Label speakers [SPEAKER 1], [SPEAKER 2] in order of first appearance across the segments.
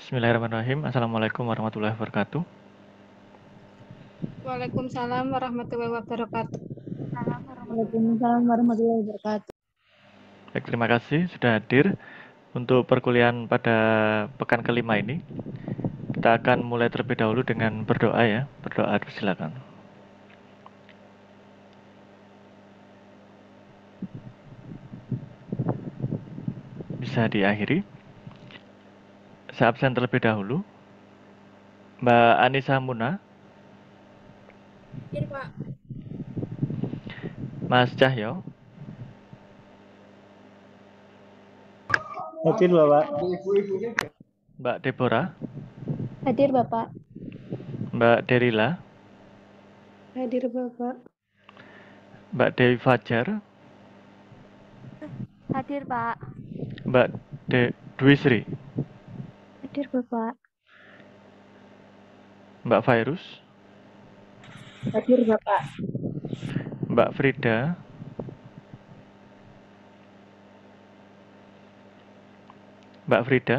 [SPEAKER 1] Bismillahirrahmanirrahim. Assalamualaikum warahmatullahi wabarakatuh.
[SPEAKER 2] Waalaikumsalam warahmatullahi wabarakatuh.
[SPEAKER 3] Waalaikumsalam warahmatullahi wabarakatuh.
[SPEAKER 1] Baik, terima kasih sudah hadir untuk perkuliahan pada pekan kelima ini. Kita akan mulai terlebih dahulu dengan berdoa ya. Berdoa, silakan. Bisa diakhiri. Saya absen terlebih dahulu. Mbak Anissa Muna.
[SPEAKER 2] Hadir, Pak.
[SPEAKER 1] Mas Cahyo.
[SPEAKER 3] Hadir Bapak.
[SPEAKER 1] Mbak Deborah.
[SPEAKER 2] Hadir, Bapak.
[SPEAKER 1] Mbak Derila.
[SPEAKER 2] Hadir, Bapak.
[SPEAKER 1] Mbak Dewi Fajar.
[SPEAKER 2] Hadir, Pak.
[SPEAKER 1] Mbak Dwi Sri.
[SPEAKER 2] Hadir, Bapak.
[SPEAKER 1] Mbak Virus.
[SPEAKER 3] Hadir Bapak.
[SPEAKER 1] Mbak Frida. Mbak Frida.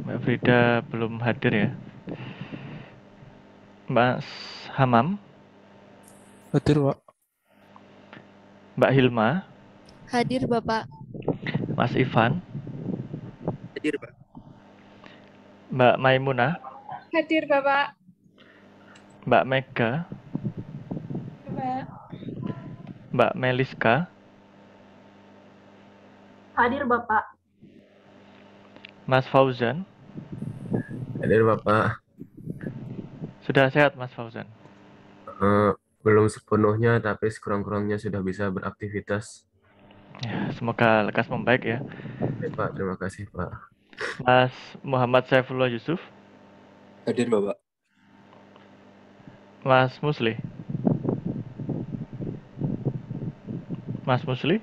[SPEAKER 1] Mbak Frida belum hadir ya. Mas Hamam.
[SPEAKER 4] Hadir, Pak.
[SPEAKER 1] Mbak Hilma.
[SPEAKER 2] Hadir, Bapak.
[SPEAKER 1] Mas Ivan.
[SPEAKER 4] Hadir, Pak.
[SPEAKER 1] Mbak Maimunah.
[SPEAKER 2] Hadir, Bapak.
[SPEAKER 1] Mbak Mega.
[SPEAKER 2] Bapak.
[SPEAKER 1] Mbak Meliska.
[SPEAKER 2] Hadir, Bapak.
[SPEAKER 1] Mas Fauzan.
[SPEAKER 4] Hadir, Bapak.
[SPEAKER 1] Sudah sehat Mas Fauzan?
[SPEAKER 4] Belum sepenuhnya, tapi sekurang-kurangnya sudah bisa beraktivitas.
[SPEAKER 1] Ya, semoga lekas membaik ya.
[SPEAKER 4] Baik, Pak. Terima kasih, Pak.
[SPEAKER 1] Mas Muhammad Saifullah Yusuf.
[SPEAKER 4] Hadir, Bapak.
[SPEAKER 1] Mas Musli. Mas Musli.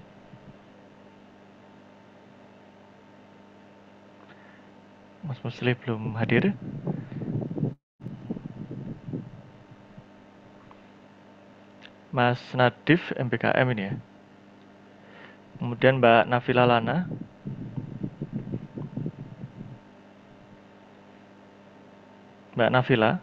[SPEAKER 1] Mas Musli belum hadir. Mas Nadif MBKM ini ya. Kemudian Mbak Nafila Lana. Mbak Nafila.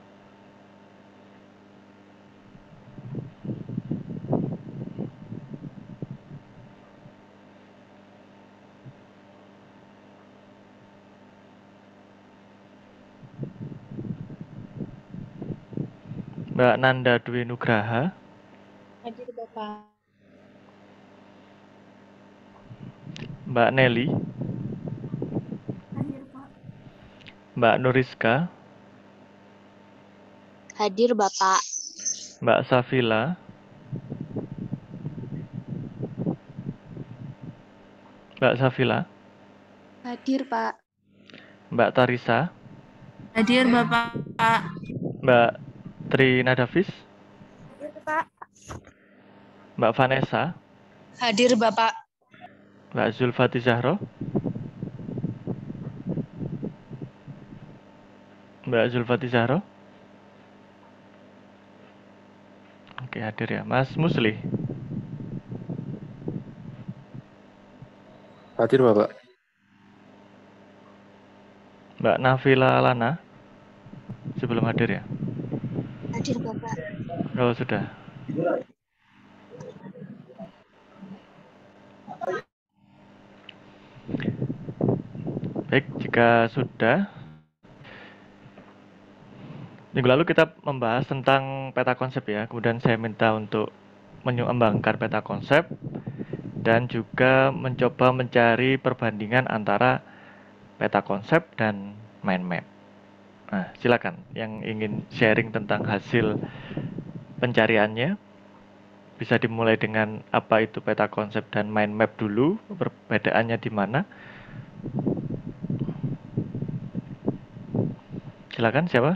[SPEAKER 1] Mbak Nanda Dwi Nugraha.
[SPEAKER 2] Hadir, Bapak.
[SPEAKER 1] Mbak Nelly.
[SPEAKER 2] Hadir, Pak.
[SPEAKER 1] Mbak Nuriska.
[SPEAKER 5] Hadir, Bapak.
[SPEAKER 1] Mbak Safila. Mbak Safila.
[SPEAKER 2] Hadir, Pak.
[SPEAKER 1] Mbak Tarisa.
[SPEAKER 2] Hadir, Bapak.
[SPEAKER 1] Mbak Tri Nadavis.
[SPEAKER 2] Hadir, Pak.
[SPEAKER 1] Mbak Vanessa.
[SPEAKER 5] Hadir, Bapak.
[SPEAKER 1] Mbak Zulfati Zahro. Mbak Zulfati Zahro. Oke, hadir ya. Mas Musli.
[SPEAKER 4] Hadir, Bapak.
[SPEAKER 1] Mbak Nafila Lana. Sebelum hadir ya.
[SPEAKER 5] Hadir, Bapak.
[SPEAKER 1] Oh, sudah. Baik, jika sudah, minggu lalu kita membahas tentang peta konsep ya. Kemudian saya minta untuk menyumbangkan peta konsep dan juga mencoba mencari perbandingan antara peta konsep dan mind map. Nah, silakan yang ingin sharing tentang hasil pencariannya. Bisa dimulai dengan apa itu peta konsep dan mind map dulu, perbedaannya di mana. Silakan, siapa?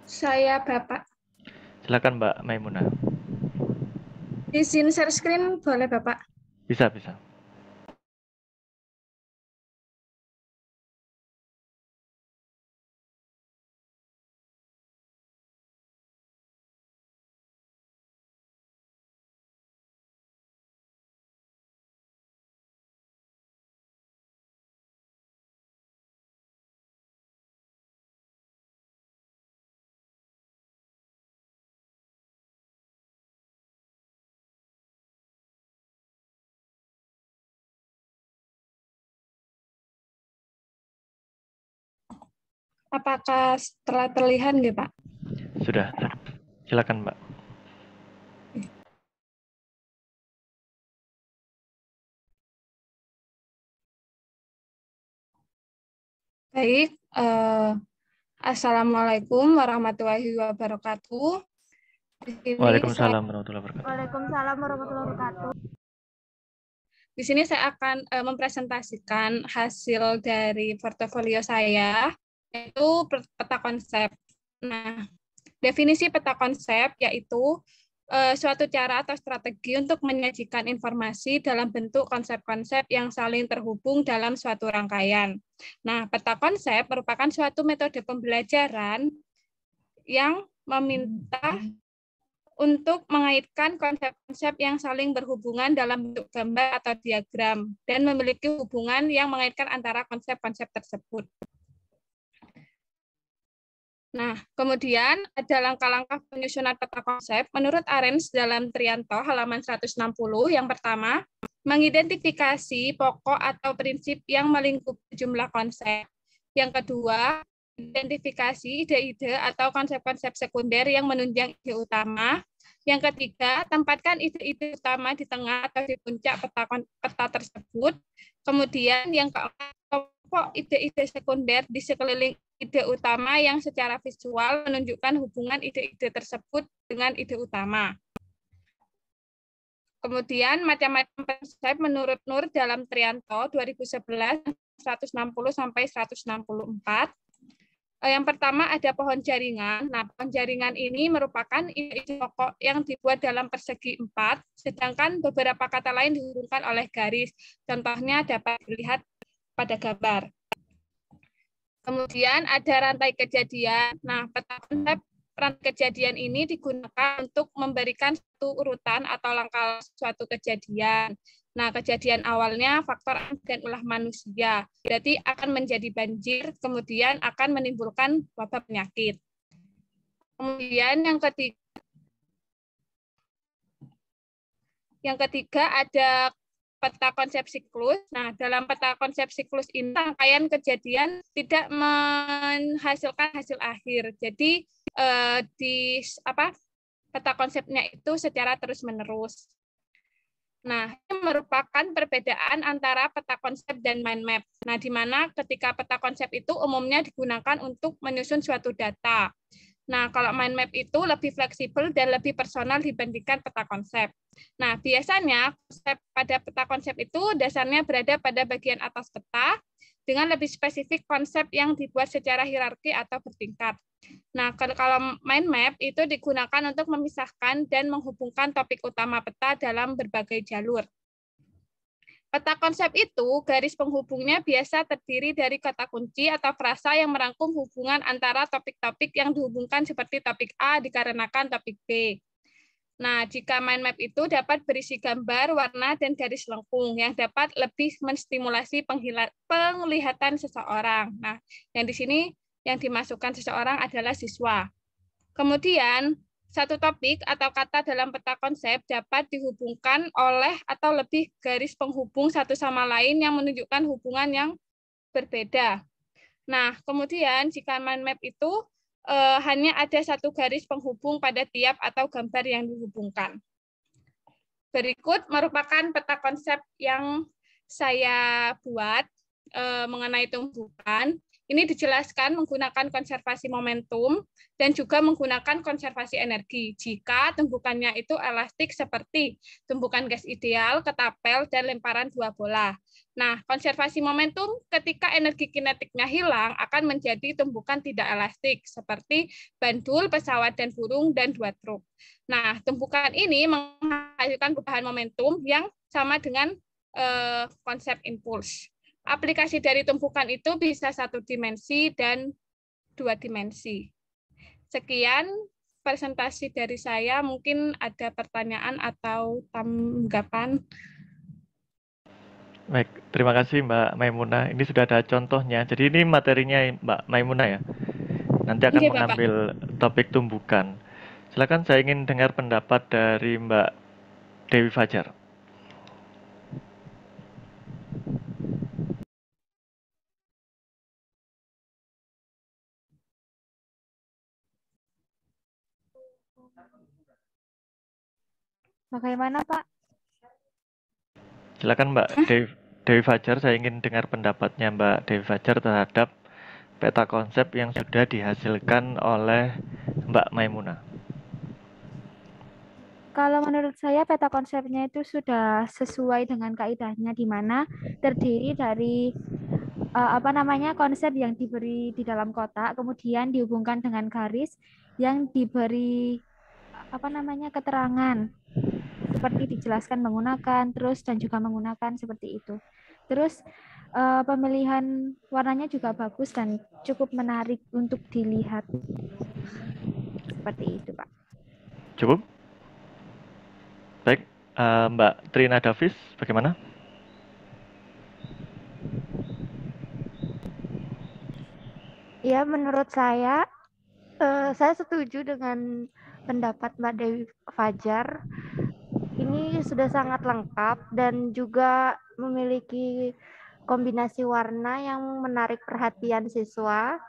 [SPEAKER 2] Saya, Bapak.
[SPEAKER 1] Silakan Mbak Maimunah.
[SPEAKER 2] Izin share screen boleh, Bapak?
[SPEAKER 1] Bisa, bisa.
[SPEAKER 2] Apakah telah terlihat nggih, Pak?
[SPEAKER 1] Sudah. Silakan, Mbak.
[SPEAKER 2] Baik, Assalamualaikum warahmatullahi wabarakatuh.
[SPEAKER 1] Waalaikumsalam warahmatullahi wabarakatuh.
[SPEAKER 3] Waalaikumsalam warahmatullahi wabarakatuh.
[SPEAKER 2] Di sini saya akan mempresentasikan hasil dari portofolio saya, yaitu peta konsep. Nah, definisi peta konsep yaitu suatu cara atau strategi untuk menyajikan informasi dalam bentuk konsep-konsep yang saling terhubung dalam suatu rangkaian. Nah, peta konsep merupakan suatu metode pembelajaran yang meminta untuk mengaitkan konsep-konsep yang saling berhubungan dalam bentuk gambar atau diagram dan memiliki hubungan yang mengaitkan antara konsep-konsep tersebut. Nah, kemudian ada langkah-langkah penyusunan peta konsep menurut Arens dalam Trianto halaman 160. Yang pertama, mengidentifikasi pokok atau prinsip yang melingkupi jumlah konsep. Yang kedua, identifikasi ide-ide atau konsep-konsep sekunder yang menunjang ide utama. Yang ketiga, tempatkan ide-ide utama di tengah atau di puncak peta tersebut. Kemudian yang keempat, kelompok ide-ide sekunder di sekeliling ide utama yang secara visual menunjukkan hubungan ide-ide tersebut dengan ide utama. Kemudian macam-macam konsep menurut Nur dalam Trianto 2011 160 sampai 164. Yang pertama ada pohon jaringan. Nah, pohon jaringan ini merupakan ide-ide pokok yang dibuat dalam persegi 4, sedangkan beberapa kata lain dihubungkan oleh garis. Contohnya dapat dilihat pada gambar. Kemudian ada rantai kejadian. Nah, peta konsep rantai kejadian ini digunakan untuk memberikan satu urutan atau langkah suatu kejadian. Nah, kejadian awalnya faktor dan ulah manusia. Berarti akan menjadi banjir, kemudian akan menimbulkan wabah penyakit. Kemudian yang ketiga ada peta konsep siklus. Nah, dalam peta konsep siklus ini rangkaian kejadian tidak menghasilkan hasil akhir. Jadi peta konsepnya itu secara terus-menerus. Nah, ini merupakan perbedaan antara peta konsep dan mind map. Nah, di mana ketika peta konsep itu umumnya digunakan untuk menyusun suatu data. Nah, kalau mind map itu lebih fleksibel dan lebih personal dibandingkan peta konsep. Nah, biasanya pada peta konsep itu dasarnya berada pada bagian atas peta dengan lebih spesifik konsep yang dibuat secara hierarki atau bertingkat. Nah, kalau mind map itu digunakan untuk memisahkan dan menghubungkan topik utama peta dalam berbagai jalur. Peta konsep itu, garis penghubungnya biasa terdiri dari kata kunci atau frasa yang merangkum hubungan antara topik-topik yang dihubungkan seperti topik A dikarenakan topik B. Nah, jika mind map itu dapat berisi gambar, warna, dan garis lengkung yang dapat lebih menstimulasi penglihatan seseorang. Nah, yang di sini yang dimasukkan seseorang adalah siswa. Kemudian, satu topik atau kata dalam peta konsep dapat dihubungkan oleh atau lebih garis penghubung satu sama lain yang menunjukkan hubungan yang berbeda. Nah, kemudian jika mind map itu hanya ada satu garis penghubung pada tiap atau gambar yang dihubungkan. Berikut merupakan peta konsep yang saya buat mengenai tumbukan. Ini dijelaskan menggunakan konservasi momentum dan juga menggunakan konservasi energi. Jika tumbukannya itu elastik seperti tumbukan gas ideal, ketapel, dan lemparan dua bola. Nah, konservasi momentum ketika energi kinetiknya hilang akan menjadi tumbukan tidak elastik seperti bandul, pesawat dan burung, dan dua truk. Nah, tumbukan ini menghasilkan perubahan momentum yang sama dengan konsep impuls. Aplikasi dari tumpukan itu bisa satu dimensi dan dua dimensi. Sekian presentasi dari saya. Mungkin ada pertanyaan atau tanggapan.
[SPEAKER 1] Baik, terima kasih Mbak Maimunah. Ini sudah ada contohnya. Jadi ini materinya Mbak Maimunah ya. Nanti akan mengambil topik tumbukan. Silakan, saya ingin dengar pendapat dari Mbak Dewi Fajar.
[SPEAKER 3] Bagaimana, Pak?
[SPEAKER 1] Silakan Mbak Dewi Fajar, saya ingin dengar pendapatnya Mbak Dewi Fajar terhadap peta konsep yang sudah dihasilkan oleh Mbak Maimunah.
[SPEAKER 3] Kalau menurut saya peta konsepnya itu sudah sesuai dengan kaidahnya, di mana terdiri dari konsep yang diberi di dalam kotak, kemudian dihubungkan dengan garis yang diberi keterangan seperti dijelaskan menggunakan terus dan juga menggunakan seperti itu. Terus pemilihan warnanya juga bagus dan cukup menarik untuk dilihat. Seperti itu, Pak.
[SPEAKER 1] Cukup? Baik, Mbak Trina Davis, bagaimana?
[SPEAKER 3] Ya, menurut saya setuju dengan pendapat Mbak Dewi Fajar. Ini sudah sangat lengkap dan juga memiliki kombinasi warna yang menarik perhatian siswa.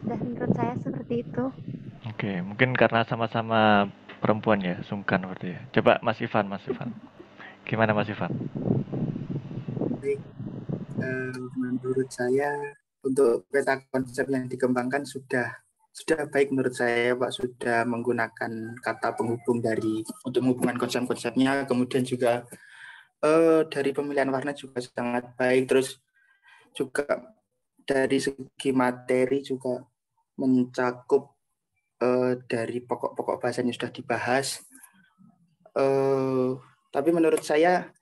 [SPEAKER 3] Sudah menurut saya seperti itu.
[SPEAKER 1] Oke, mungkin karena sama-sama perempuan ya, sungkan berarti ya. Coba Mas Ivan. Gimana Mas Ivan?
[SPEAKER 6] Baik, menurut saya untuk peta konsep yang dikembangkan sudah baik menurut saya, Pak. Sudah menggunakan kata penghubung untuk menghubungkan konsep-konsepnya, kemudian juga dari pemilihan warna juga sangat baik, terus juga dari segi materi juga mencakup dari pokok-pokok bahasanya sudah dibahas. Tapi menurut saya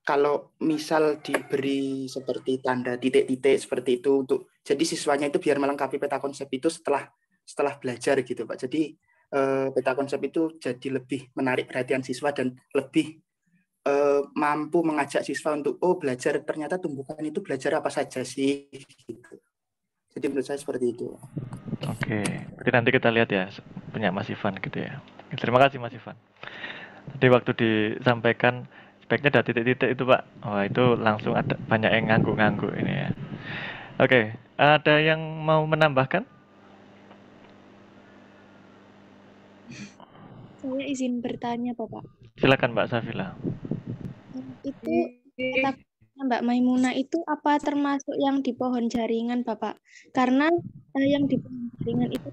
[SPEAKER 6] kalau misal diberi seperti tanda titik-titik seperti itu jadi siswanya itu biar melengkapi peta konsep itu setelah belajar gitu, Pak. Jadi peta konsep itu jadi lebih menarik perhatian siswa dan lebih mampu mengajak siswa untuk belajar, ternyata tumbuhan itu belajar apa saja sih gitu. Jadi menurut saya seperti itu.
[SPEAKER 1] Oke, berarti nanti kita lihat ya punya Mas Ivan gitu ya. Terima kasih Mas Ivan. Tadi waktu disampaikan speknya ada titik-titik itu Pak. Wah itu langsung ada banyak yang ngangguk-ngangguk ini ya. Oke, ada yang mau menambahkan?
[SPEAKER 5] Saya izin bertanya, Bapak.
[SPEAKER 1] Silakan Mbak Safila.
[SPEAKER 5] Itu peta Mbak Maimunah itu apa termasuk yang di pohon jaringan, Bapak? Karena yang di pohon jaringan itu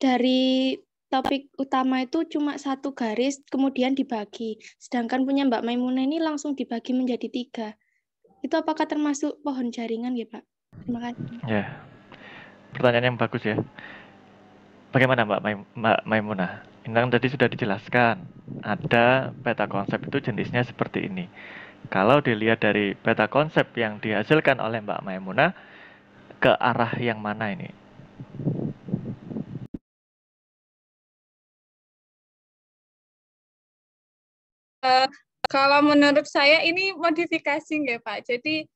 [SPEAKER 5] dari topik utama itu cuma satu garis, kemudian dibagi. Sedangkan punya Mbak Maimunah ini langsung dibagi menjadi 3. Itu apakah termasuk pohon jaringan ya, Pak? Terima kasih.
[SPEAKER 1] Ya, pertanyaan yang bagus ya. Bagaimana Mbak Maimunah? Ini kan tadi sudah dijelaskan, ada peta konsep itu jenisnya seperti ini. Kalau dilihat dari peta konsep yang dihasilkan oleh Mbak Maimunah, ke arah yang mana ini?
[SPEAKER 2] Kalau menurut saya ini modifikasi nggak Pak. Jadi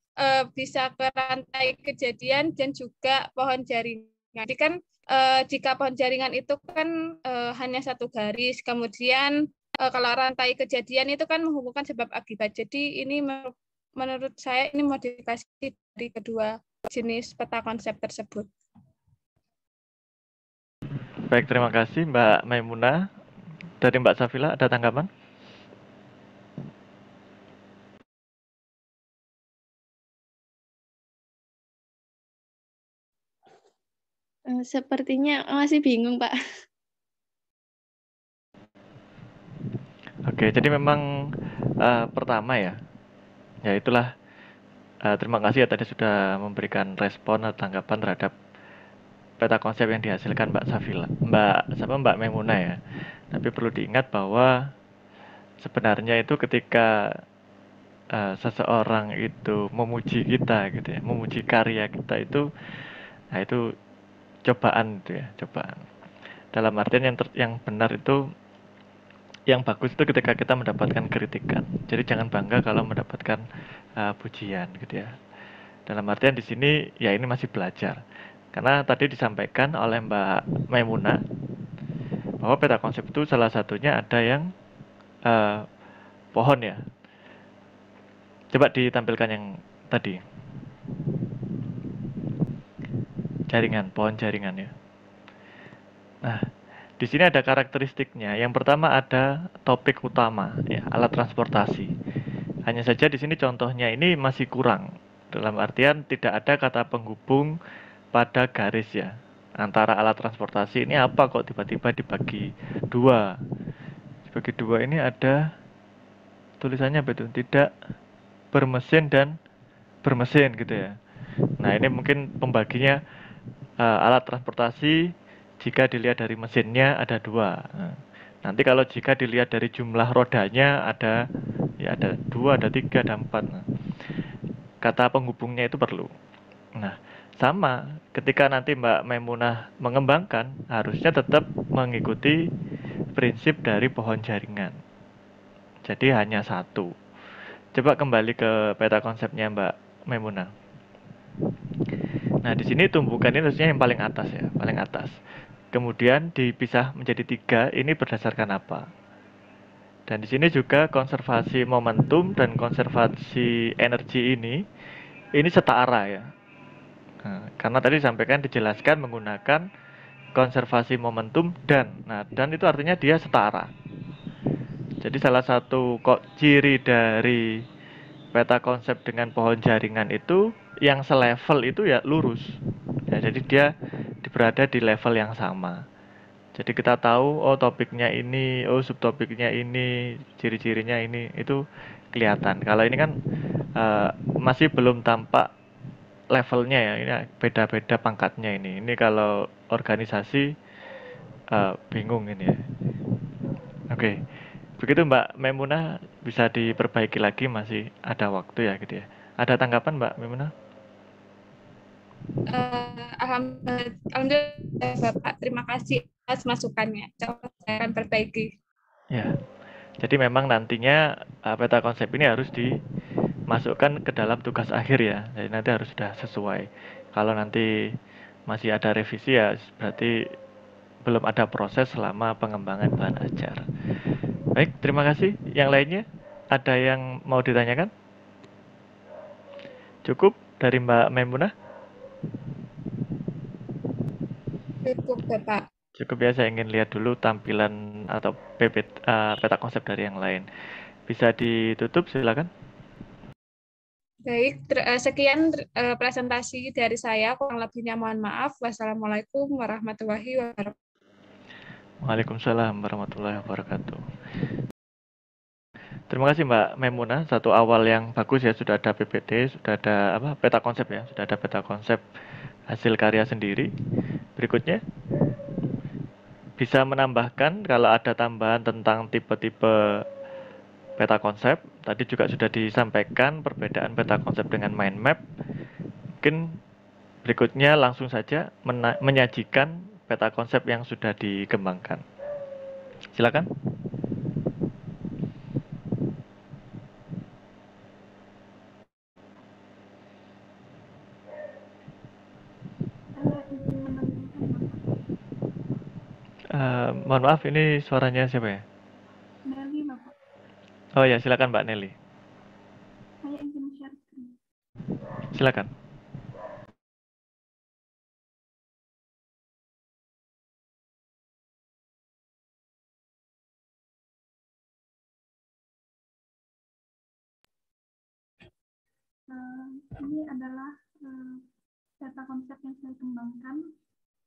[SPEAKER 2] bisa ke rantai kejadian dan juga pohon jaringan. Jadi kan jika pohon jaringan itu kan hanya satu garis, kemudian kalau rantai kejadian itu kan menghubungkan sebab akibat. Jadi ini menurut saya ini modifikasi dari kedua jenis peta konsep tersebut.
[SPEAKER 1] Baik, terima kasih Mbak Maimunah. Dari Mbak Safila ada tanggapan?
[SPEAKER 5] Sepertinya masih bingung, Pak.
[SPEAKER 1] Oke, jadi memang pertama ya itulah terima kasih ya tadi sudah memberikan respon atau tanggapan terhadap peta konsep yang dihasilkan Mbak Maimunah ya. Tapi perlu diingat bahwa sebenarnya itu ketika seseorang itu memuji kita gitu ya, memuji karya kita itu, nah itu cobaan itu ya, cobaan. Dalam artian yang benar itu, yang bagus itu ketika kita mendapatkan kritikan. Jadi jangan bangga kalau mendapatkan pujian gitu ya. Dalam artian di sini ya ini masih belajar. Karena tadi disampaikan oleh Mbak Maimunah bahwa peta konsep itu salah satunya ada yang pohon ya. Coba ditampilkan yang tadi. Jaringan, pohon jaringan ya. Nah, di sini ada karakteristiknya. Yang pertama ada topik utama, ya, alat transportasi. Hanya saja di sini contohnya ini masih kurang. Dalam artian tidak ada kata penghubung pada garis ya. Antara alat transportasi ini apa kok tiba-tiba dibagi dua. Dibagi dua ini ada tulisannya betul tidak bermesin dan bermesin gitu ya. Nah, ini mungkin pembaginya alat transportasi jika dilihat dari mesinnya ada dua. Nanti kalau jika dilihat dari jumlah rodanya ada ya ada dua, ada tiga, ada empat. Kata penghubungnya itu perlu. Nah, sama ketika nanti Mbak Maimunah mengembangkan harusnya tetap mengikuti prinsip dari pohon jaringan. Jadi hanya satu. Coba kembali ke peta konsepnya Mbak Maimunah. Nah, di sini tumbukan ini harusnya yang paling atas ya, paling atas. Kemudian dipisah menjadi tiga, ini berdasarkan apa? Dan di sini juga konservasi momentum dan konservasi energi ini setara ya. Nah, karena tadi disampaikan dijelaskan menggunakan konservasi momentum dan. Nah, dan itu artinya dia setara. Jadi salah satu kok ciri dari peta konsep dengan pohon jaringan itu yang selevel itu ya lurus. Ya, jadi dia berada di level yang sama. Jadi kita tahu oh topiknya ini, oh subtopiknya ini, ciri-cirinya ini, itu kelihatan. Kalau ini kan masih belum tampak levelnya ya, ini beda-beda pangkatnya ini. Ini kalau organisasi bingung ini ya. Oke. Begitu Mbak Maimunah, bisa diperbaiki lagi, masih ada waktu ya gitu ya. Ada tanggapan Mbak Maimunah?
[SPEAKER 2] Alhamdulillah Bapak, terima kasih atas masukannya. Coba saya akan perbaiki.
[SPEAKER 1] Ya. Jadi memang nantinya peta konsep ini harus dimasukkan ke dalam tugas akhir ya. Jadi nanti harus sudah sesuai. Kalau nanti masih ada revisi ya berarti belum ada proses selama pengembangan bahan ajar. Baik, terima kasih. Yang lainnya ada yang mau ditanyakan? Cukup dari Mbak Maimunah?
[SPEAKER 2] Cukup Bapak.
[SPEAKER 1] Cukup ya, saya ingin lihat dulu tampilan atau peta konsep dari yang lain. Bisa ditutup, silakan.
[SPEAKER 2] Baik, sekian presentasi dari saya. Kurang lebihnya mohon maaf. Wassalamualaikum warahmatullahi wabarakatuh.
[SPEAKER 1] Waalaikumsalam warahmatullahi wabarakatuh. Terima kasih Mbak Maimunah. Satu awal yang bagus ya, sudah ada PPT, sudah ada peta konsep ya, sudah ada peta konsep hasil karya sendiri. Berikutnya bisa menambahkan kalau ada tambahan tentang tipe-tipe peta konsep. Tadi juga sudah disampaikan perbedaan peta konsep dengan mind map. Mungkin berikutnya langsung saja menyajikan peta konsep yang sudah dikembangkan. Silakan. Mohon maaf, ini suaranya siapa ya?
[SPEAKER 3] Nelly, Bapak.
[SPEAKER 1] Oh ya, silakan Mbak Nelly.
[SPEAKER 3] Saya ingin share screen.
[SPEAKER 1] Silakan.
[SPEAKER 3] Ini adalah peta konsep yang saya kembangkan.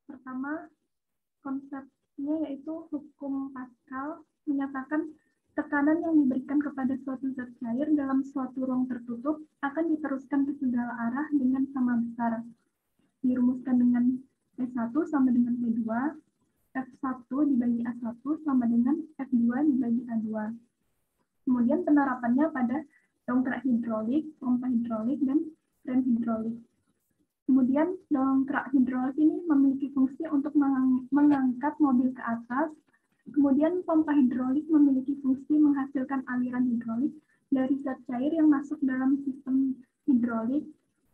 [SPEAKER 3] Pertama, konsepnya yaitu hukum Pascal menyatakan tekanan yang diberikan kepada suatu zat cair dalam suatu ruang tertutup akan diteruskan ke segala arah dengan sama besar. Dirumuskan dengan P1 sama dengan P2, F1 dibagi A1 sama dengan F2 dibagi A2. Kemudian penerapannya pada dongkrak hidrolik, pompa hidrolik, dan rem hidrolik. Kemudian dongkrak hidrolik ini memiliki fungsi untuk mengangkat mobil ke atas. Kemudian pompa hidrolik memiliki fungsi menghasilkan aliran hidrolik dari zat cair yang masuk dalam sistem hidrolik,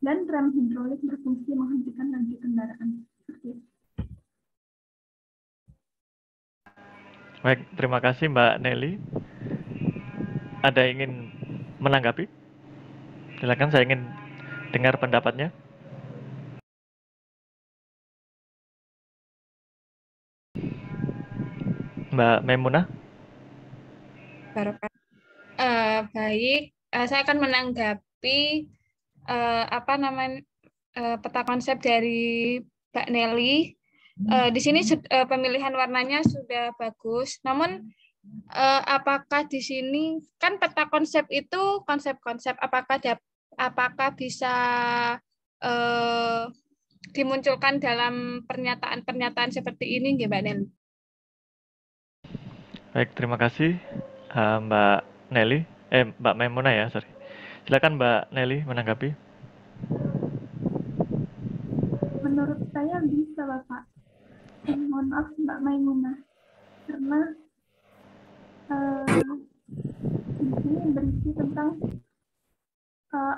[SPEAKER 3] dan rem hidrolik berfungsi menghentikan laju kendaraan. Seperti itu.
[SPEAKER 1] Baik, terima kasih Mbak Nelly. Ada yang ingin menanggapi? Silakan, saya ingin dengar pendapatnya. Mbak Maimunah?
[SPEAKER 2] Baik, saya akan menanggapi peta konsep dari Mbak Nelly. Di sini pemilihan warnanya sudah bagus, namun apakah di sini kan peta konsep itu konsep-konsep, apakah bisa dimunculkan dalam pernyataan-pernyataan seperti ini, nggih, Mbak Nelly?
[SPEAKER 1] Baik, terima kasih Mbak Nelly. Mbak Maimunah ya, sorry. Silakan Mbak Nelly menanggapi.
[SPEAKER 3] Menurut saya bisa, Bapak. Mohon maaf, Mbak Maimunah. Karena di sini berisi tentang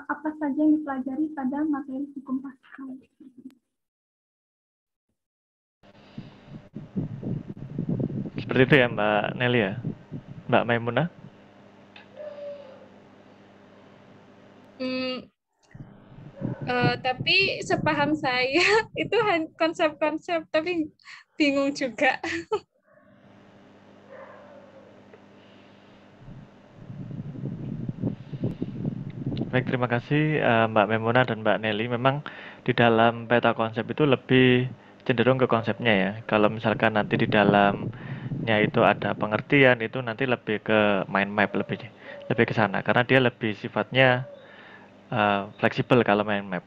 [SPEAKER 3] apa saja yang dipelajari pada materi hukum Pascal.
[SPEAKER 1] Seperti itu ya Mbak Nelly ya. Mbak Maimunah?
[SPEAKER 2] Tapi sepaham saya itu konsep-konsep, tapi bingung juga.
[SPEAKER 1] Baik, terima kasih Mbak Maimunah dan Mbak Nelly. Memang di dalam peta konsep itu lebih cenderung ke konsepnya ya. Kalau misalkan nanti di dalamnya itu ada pengertian, itu nanti lebih ke mind map, lebih ke sana. Karena dia lebih sifatnya fleksibel kalau mind map.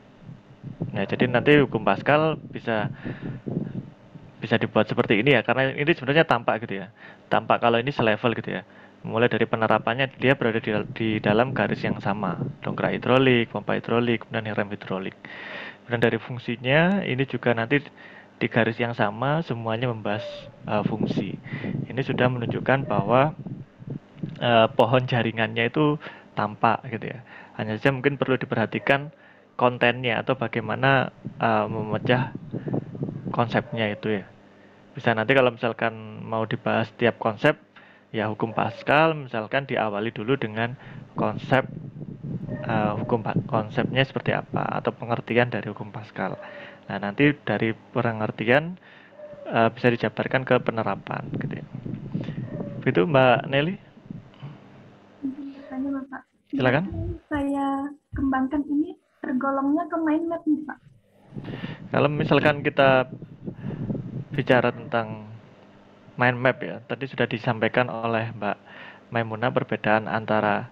[SPEAKER 1] Nah, jadi nanti hukum Pascal bisa dibuat seperti ini ya, karena ini sebenarnya tampak gitu ya. Tampak kalau ini selevel gitu ya. Mulai dari penerapannya dia berada di dalam garis yang sama. Dongkrak hidrolik, pompa hidrolik, kemudian rem hidrolik. Dan dari fungsinya ini juga nanti di garis yang sama semuanya membahas fungsi. Ini sudah menunjukkan bahwa pohon jaringannya itu tampak gitu ya. Hanya saja mungkin perlu diperhatikan kontennya atau bagaimana memecah konsepnya itu ya. Bisa nanti kalau misalkan mau dibahas tiap konsep, ya hukum Pascal misalkan diawali dulu dengan konsep konsepnya seperti apa atau pengertian dari hukum Pascal. Nah, nanti dari pengertian bisa dijabarkan ke penerapan gitu ya. Begitu Mbak Nelly?
[SPEAKER 3] Tanya Bapak.
[SPEAKER 1] Silakan.
[SPEAKER 3] Saya kembangkan ini tergolongnya ke mind map nih Pak.
[SPEAKER 1] Kalau misalkan kita bicara tentang mind map ya, tadi sudah disampaikan oleh Mbak Maimunah perbedaan antara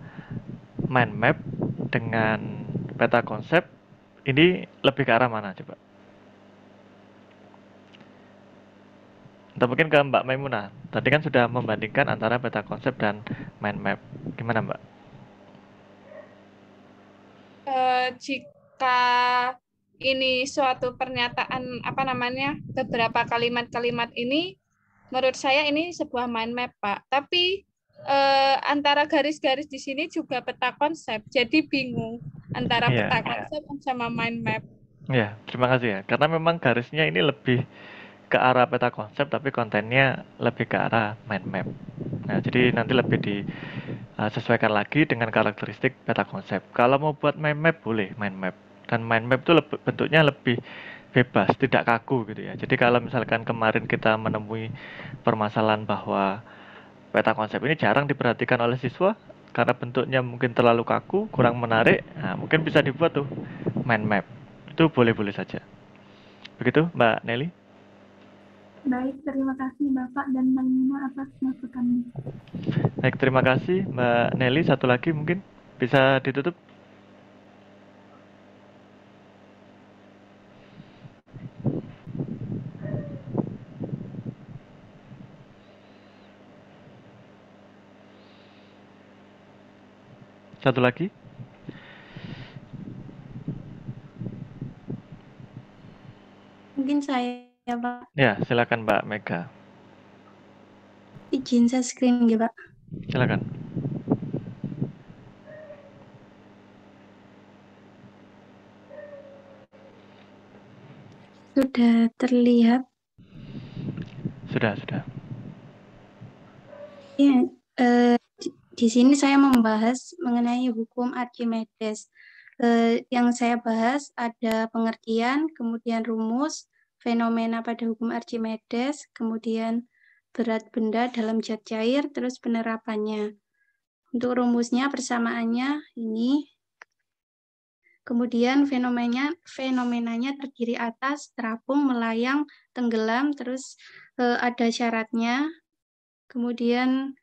[SPEAKER 1] mind map dengan peta konsep ini lebih ke arah mana coba? Atau mungkin ke Mbak Maimunah. Tadi kan sudah membandingkan antara peta konsep dan mind map. Gimana Mbak?
[SPEAKER 2] Jika ini suatu pernyataan beberapa kalimat-kalimat ini, menurut saya ini sebuah mind map, Pak. Tapi antara garis-garis di sini juga peta konsep, jadi bingung antara peta konsep sama mind map.
[SPEAKER 1] Ya, terima kasih ya. Karena memang garisnya ini lebih ke arah peta konsep, tapi kontennya lebih ke arah mind map. Nah, jadi nanti lebih disesuaikan lagi dengan karakteristik peta konsep. Kalau mau buat mind map, boleh mind map. Dan mind map itu bentuknya lebih bebas, tidak kaku gitu ya. Jadi kalau misalkan kemarin kita menemui permasalahan bahwa peta konsep ini jarang diperhatikan oleh siswa, karena bentuknya mungkin terlalu kaku, kurang menarik, nah, mungkin bisa dibuat tuh mind map. Itu boleh-boleh saja. Begitu Mbak Nelly?
[SPEAKER 3] Baik, terima kasih Bapak dan Mbak Nina atas masukannya.
[SPEAKER 1] Baik, terima kasih Mbak Nelly. Satu lagi mungkin bisa ditutup. Satu lagi.
[SPEAKER 5] Mungkin saya, Pak.
[SPEAKER 1] Ya, silakan Mbak Mega.
[SPEAKER 5] Izin share screen ya, Pak.
[SPEAKER 1] Silakan.
[SPEAKER 5] Sudah terlihat?
[SPEAKER 1] Sudah.
[SPEAKER 5] Ya, di sini saya membahas mengenai hukum Archimedes. Yang saya bahas ada pengertian, kemudian rumus, fenomena pada hukum Archimedes, kemudian berat benda dalam zat cair, terus penerapannya. Untuk rumusnya, persamaannya ini. Kemudian fenomenanya terdiri atas, terapung, melayang, tenggelam, terus ada syaratnya. Kemudian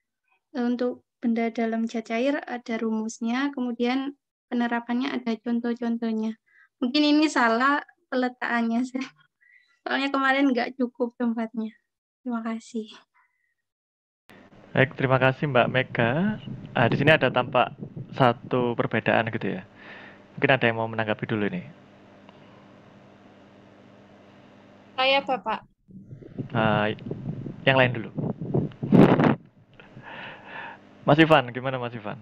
[SPEAKER 5] untuk benda dalam zat cair ada rumusnya, kemudian penerapannya ada contoh-contohnya. Mungkin ini salah peletakannya, soalnya kemarin nggak cukup tempatnya. Terima kasih.
[SPEAKER 1] Baik, terima kasih Mbak Mega. Di sini ada tampak satu perbedaan gitu ya. Mungkin ada yang mau menanggapi dulu nih.
[SPEAKER 2] Saya Bapak.
[SPEAKER 1] Yang lain dulu. Mas Ivan, gimana Mas Ivan?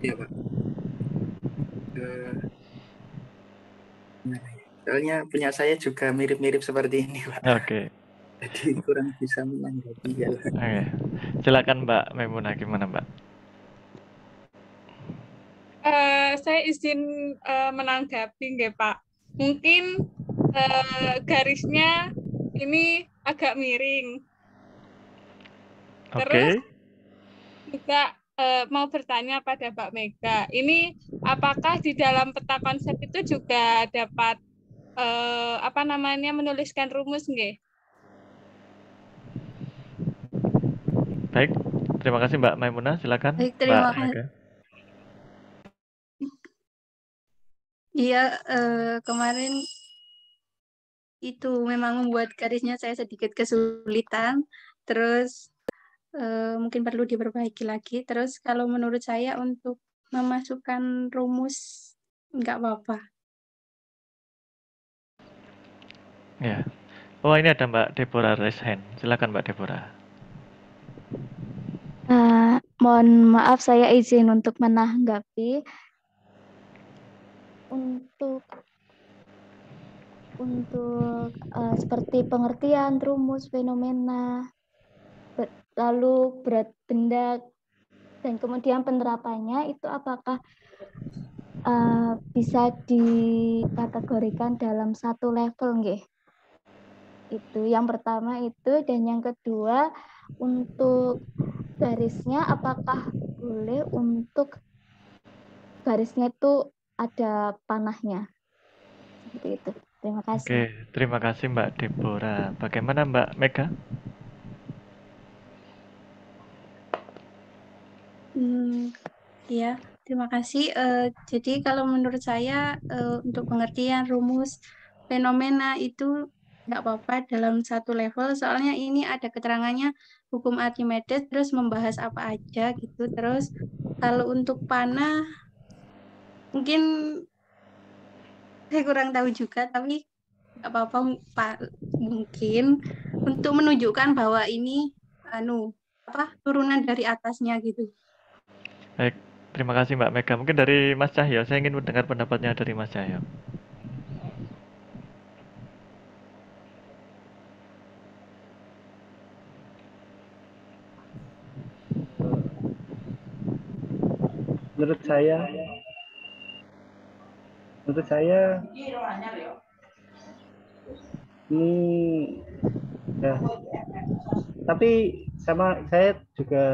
[SPEAKER 6] Iya Pak. Soalnya punya saya juga mirip-mirip seperti ini Pak.
[SPEAKER 1] Oke.
[SPEAKER 6] Jadi kurang bisa menanggapi ya.
[SPEAKER 1] Oke. Silakan Mbak Maimunah, gimana Mbak?
[SPEAKER 2] Saya izin menanggapi nggih Pak. Mungkin garisnya ini agak miring. Terus juga mau bertanya pada Mbak Mega, ini apakah di dalam peta konsep itu juga dapat menuliskan rumus nggih?
[SPEAKER 1] Baik, terima kasih Mbak Maimunah, silakan.
[SPEAKER 5] Baik, terima
[SPEAKER 1] Mbak Mega.
[SPEAKER 5] Iya, kemarin itu memang membuat garisnya saya sedikit kesulitan, terus mungkin perlu diperbaiki lagi. Terus kalau menurut saya untuk memasukkan rumus nggak apa-apa.
[SPEAKER 1] Ya. Oh, ini ada Mbak Deborah raise hand. Silakan Mbak Deborah.
[SPEAKER 7] Mohon maaf, saya izin untuk menanggapi. Untuk seperti pengertian, rumus, fenomena, lalu berat benda, dan kemudian penerapannya itu apakah bisa dikategorikan dalam satu level nggih? Itu yang pertama itu, dan yang kedua untuk garisnya apakah boleh untuk garisnya itu ada panahnya? Seperti itu. Terima kasih.
[SPEAKER 1] Oke, terima kasih Mbak Deborah. Bagaimana Mbak Mega?
[SPEAKER 5] Ya, terima kasih. Jadi kalau menurut saya untuk pengertian rumus fenomena itu nggak apa-apa dalam satu level, soalnya ini ada keterangannya hukum Archimedes, terus membahas apa aja gitu. Terus kalau untuk panah, mungkin saya kurang tahu juga, tapi nggak apa-apa mungkin untuk menunjukkan bahwa ini turunan dari atasnya gitu.
[SPEAKER 1] Baik, terima kasih Mbak Mega. Mungkin dari Mas Cahyo, saya ingin mendengar pendapatnya dari Mas Cahyo.
[SPEAKER 8] Menurut saya ini ya, tapi saya juga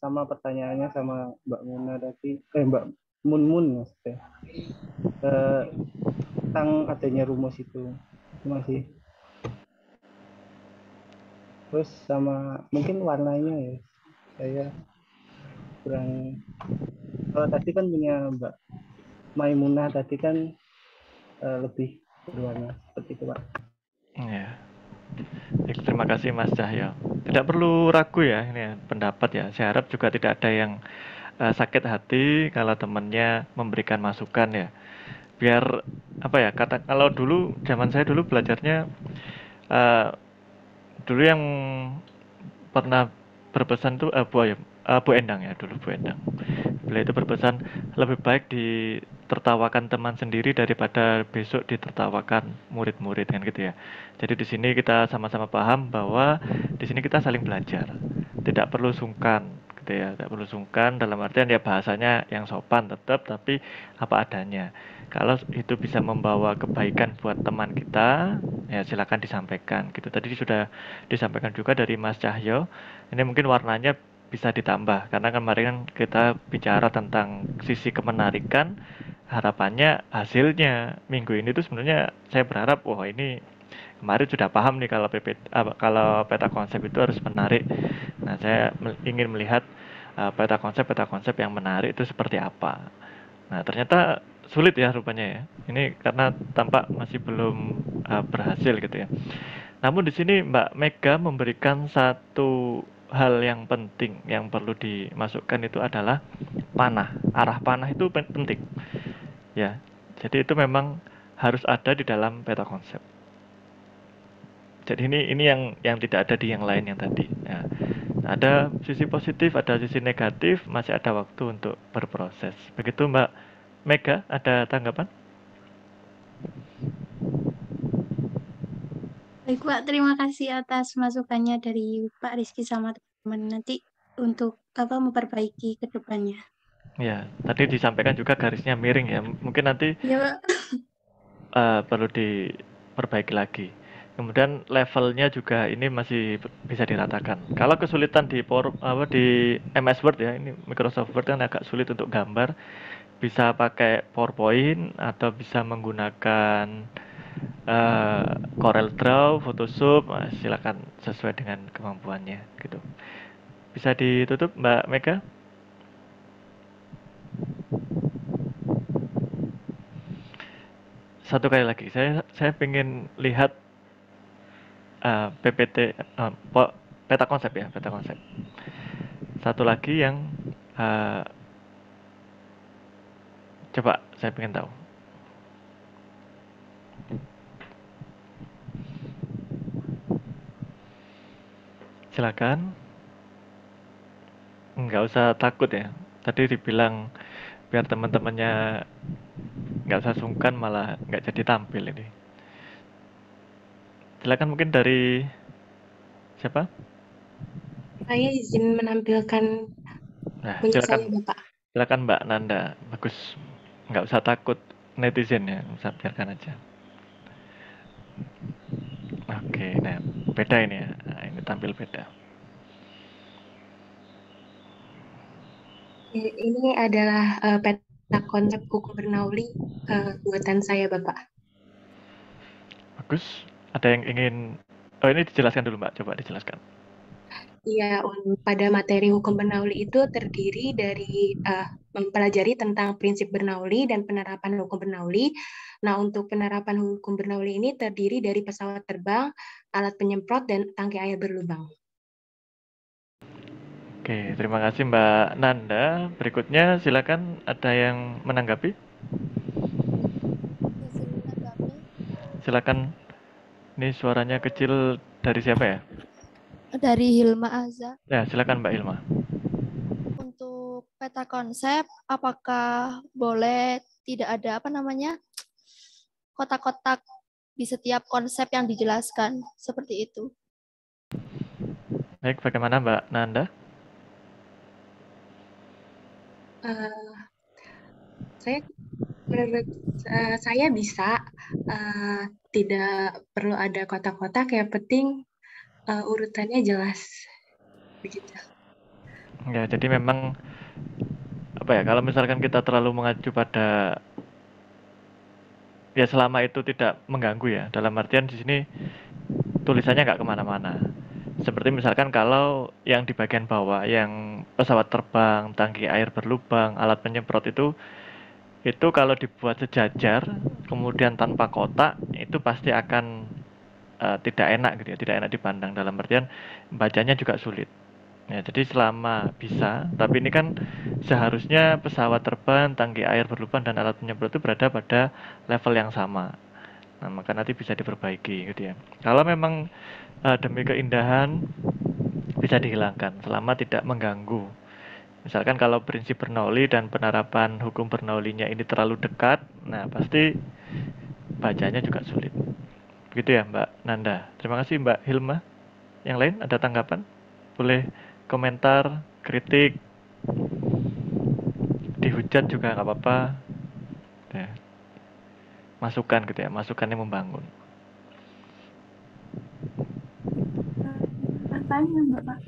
[SPEAKER 8] sama pertanyaannya sama Mbak Muna tadi, Mbak Mun maksudnya, tentang adanya rumus itu masih. Terus sama mungkin warnanya ya, saya kurang. Kalau tadi kan punya Mbak Maimunah tadi kan lebih berwarna seperti itu Pak.
[SPEAKER 1] Ya. Terima kasih Mas Cahyo. Tidak perlu ragu ya, ini ya, pendapat ya. Saya harap juga tidak ada yang sakit hati kalau temannya memberikan masukan ya. Biar kalau dulu zaman saya dulu belajarnya dulu yang pernah berpesan tuh Bu Endang ya, dulu Bu Endang. Beliau itu berpesan lebih baik ditertawakan teman sendiri daripada besok ditertawakan murid-murid kan gitu ya. Jadi di sini kita sama-sama paham bahwa di sini kita saling belajar. Tidak perlu sungkan gitu ya, tidak perlu sungkan dalam artian ya bahasanya yang sopan tetap, tapi apa adanya. Kalau itu bisa membawa kebaikan buat teman kita, Ya, silakan disampaikan gitu. Tadi sudah disampaikan juga dari Mas Cahyo. Ini mungkin warnanya bisa ditambah karena kemarin kan kita bicara tentang sisi kemenarikan, harapannya hasilnya minggu ini tuh sebenarnya saya berharap wah ini kemarin sudah paham nih kalau kalau peta konsep itu harus menarik. Nah, saya ingin melihat peta konsep yang menarik itu seperti apa. Nah, ternyata sulit ya rupanya ya. Ini karena tampak masih belum berhasil gitu ya. Namun di sini Mbak Mega memberikan satu hal yang penting yang perlu dimasukkan itu adalah panah. Arah panah itu penting. Ya. Jadi itu memang harus ada di dalam peta konsep. Jadi ini yang tidak ada di yang lain yang tadi. Ya. Ada sisi positif, ada sisi negatif, masih ada waktu untuk berproses. Begitu Mbak Mega, ada tanggapan?
[SPEAKER 5] Baik Pak, terima kasih atas masukannya dari Pak Rizky sama teman-teman. Nanti untuk memperbaiki ke depannya.
[SPEAKER 1] Ya, tadi disampaikan juga garisnya miring ya. Mungkin nanti
[SPEAKER 5] Ya Pak.
[SPEAKER 1] perlu diperbaiki lagi. Kemudian levelnya juga ini masih bisa diratakan. Kalau kesulitan di MS Word ya, ini Microsoft Word kan agak sulit untuk gambar, bisa pakai PowerPoint atau bisa menggunakan Corel Draw, Photoshop, silakan sesuai dengan kemampuannya gitu. Bisa ditutup Mbak Mega? Satu kali lagi, saya pengen lihat PPT peta konsep ya, peta konsep. Satu lagi yang coba saya pengen tahu. Silakan. Nggak usah takut ya. Tadi dibilang biar teman-temannya nggak usah sungkan malah nggak jadi tampil ini. Silakan mungkin dari siapa?
[SPEAKER 9] Saya izin menampilkan
[SPEAKER 1] Nah,
[SPEAKER 9] punya
[SPEAKER 1] silakan.
[SPEAKER 9] saya, Bapak.
[SPEAKER 1] Silakan Mbak Nanda. Bagus. Nggak usah takut netizen ya, usah biarkan aja. Oke, nah beda ini ya. Nah, ini tampil beda.
[SPEAKER 9] Ini adalah peta konsep hukum Bernoulli buatan saya, Bapak.
[SPEAKER 1] Bagus. Ada yang ingin... Oh, ini dijelaskan dulu, Mbak. Coba dijelaskan.
[SPEAKER 9] Iya, pada materi hukum Bernoulli itu terdiri dari mempelajari tentang prinsip Bernoulli dan penerapan hukum Bernoulli. Nah, untuk penerapan hukum Bernoulli ini terdiri dari pesawat terbang, alat penyemprot, dan tangki air berlubang.
[SPEAKER 1] Oke, terima kasih Mbak Nanda. Berikutnya silakan ada yang menanggapi. Silakan. Ini suaranya kecil dari siapa ya?
[SPEAKER 10] Dari Hilma Aza.
[SPEAKER 1] Ya, silakan Mbak Hilma.
[SPEAKER 10] Untuk peta konsep, apakah boleh tidak ada kotak-kotak di setiap konsep yang dijelaskan seperti itu?
[SPEAKER 1] Baik, bagaimana Mbak Nanda?
[SPEAKER 9] Menurut saya bisa tidak perlu ada kotak-kotak, yang penting urutannya jelas begitu.
[SPEAKER 1] Ya, jadi memang kalau misalkan kita terlalu mengacu pada ya selama itu tidak mengganggu ya, dalam artian di sini tulisannya nggak kemana-mana. Seperti misalkan kalau yang di bagian bawah, yang pesawat terbang, tangki air berlubang, alat penyemprot itu kalau dibuat sejajar, kemudian tanpa kotak, itu pasti akan tidak enak gitu ya, tidak enak dipandang, dalam artian bacanya juga sulit. Ya, jadi selama bisa, tapi ini kan seharusnya pesawat terbang, tangki air berlubang, dan alat penyemprot itu berada pada level yang sama. Nah, maka nanti bisa diperbaiki gitu ya. Kalau memang demi keindahan bisa dihilangkan selama tidak mengganggu. Misalkan kalau prinsip Bernoulli dan penerapan hukum Bernoulli-nya ini terlalu dekat, nah pasti bacanya juga sulit. Begitu ya Mbak Nanda. Terima kasih Mbak Hilma. Yang lain ada tanggapan? Boleh komentar, kritik, dihujat juga nggak apa-apa. Ya. Masukan gitu ya, masukannya membangun.
[SPEAKER 3] pertanyaan, Bapak.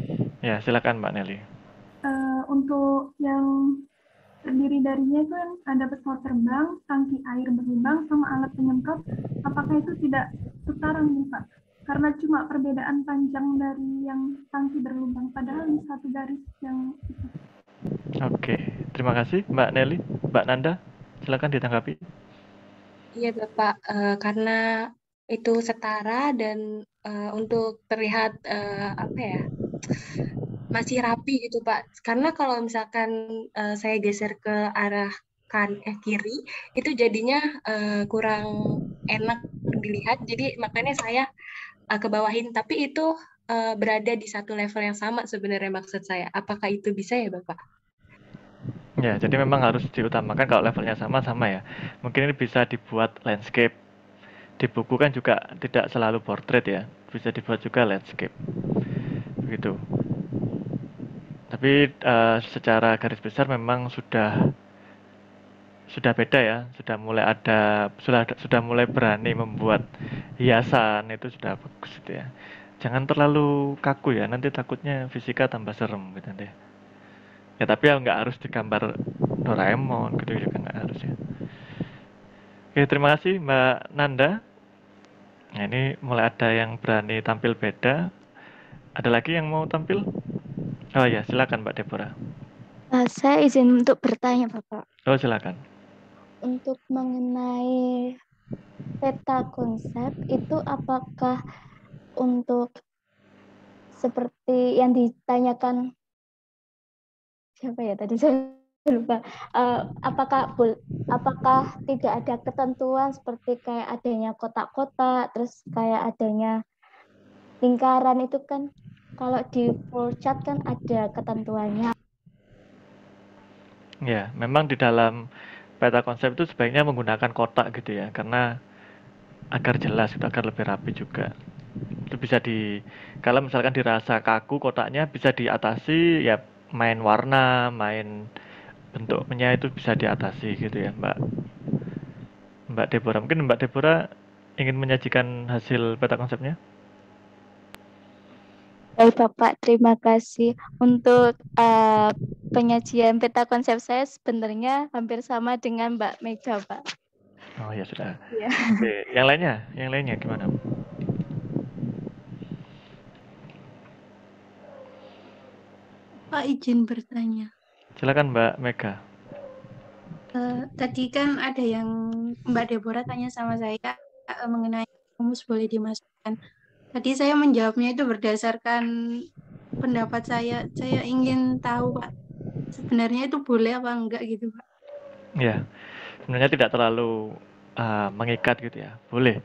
[SPEAKER 1] Ya, silakan Mbak Nelly.
[SPEAKER 3] Untuk yang terdiri darinya itu yang ada pesawat terbang, tangki air berlubang, sama alat penyemprot, apakah itu tidak setara nih Pak? Karena cuma perbedaan panjang dari yang tangki berlubang, padahal di satu garis yang itu.
[SPEAKER 1] Oke, terima kasih Mbak Nelly. Mbak Nanda, silakan ditanggapi.
[SPEAKER 9] Iya Bapak, karena itu setara dan untuk terlihat apa ya, masih rapi gitu Pak. Karena kalau misalkan saya geser ke arah kiri, itu jadinya kurang enak dilihat. Jadi makanya saya ke bawahin. Tapi itu berada di satu level yang sama sebenarnya maksud saya. Apakah itu bisa ya Bapak?
[SPEAKER 1] Ya, jadi memang harus diutamakan kalau levelnya sama-sama ya. Mungkin ini bisa dibuat landscape. Di buku kan juga tidak selalu portrait ya, bisa dibuat juga landscape. Begitu. Tapi secara garis besar memang sudah beda ya, sudah mulai berani membuat hiasan, itu sudah bagus gitu ya. Jangan terlalu kaku ya, nanti takutnya fisika tambah serem gitu deh. Ya tapi ya nggak harus digambar Doraemon gitu juga nggak harus ya. Oke, terima kasih Mbak Nanda. Nah, ini mulai ada yang berani tampil beda. Ada lagi yang mau tampil? Oh ya, silakan Mbak Deborah.
[SPEAKER 7] Saya izin untuk bertanya, Bapak.
[SPEAKER 1] Oh, silakan.
[SPEAKER 7] Untuk mengenai peta konsep itu apakah untuk seperti yang ditanyakan siapa ya tadi saya lupa. Apakah tidak ada ketentuan seperti kayak adanya kotak-kotak, terus kayak adanya lingkaran itu kan kalau di flowchart kan ada ketentuannya.
[SPEAKER 1] Ya, memang di dalam peta konsep itu sebaiknya menggunakan kotak gitu ya, karena agar jelas, agar lebih rapi juga. Itu bisa kalau misalkan dirasa kaku kotaknya bisa diatasi ya, main warna, main bentuknya itu bisa diatasi gitu ya Mbak Deborah. Mungkin Mbak Deborah ingin menyajikan hasil peta konsepnya?
[SPEAKER 7] Baik Bapak, terima kasih. Untuk penyajian peta konsep saya sebenarnya hampir sama dengan Mbak Mega, Pak.
[SPEAKER 1] Oh ya sudah.
[SPEAKER 7] Ya.
[SPEAKER 1] Oke, yang lainnya gimana?
[SPEAKER 5] Pak izin bertanya.
[SPEAKER 1] Silakan Mbak Mega.
[SPEAKER 5] Tadi kan ada yang Mbak Deborah tanya sama saya mengenai rumus boleh dimasukkan. Tadi saya menjawabnya itu berdasarkan pendapat saya. Saya ingin tahu Pak, sebenarnya itu boleh apa enggak gitu Pak?
[SPEAKER 1] Ya, sebenarnya tidak terlalu mengikat gitu ya. Boleh.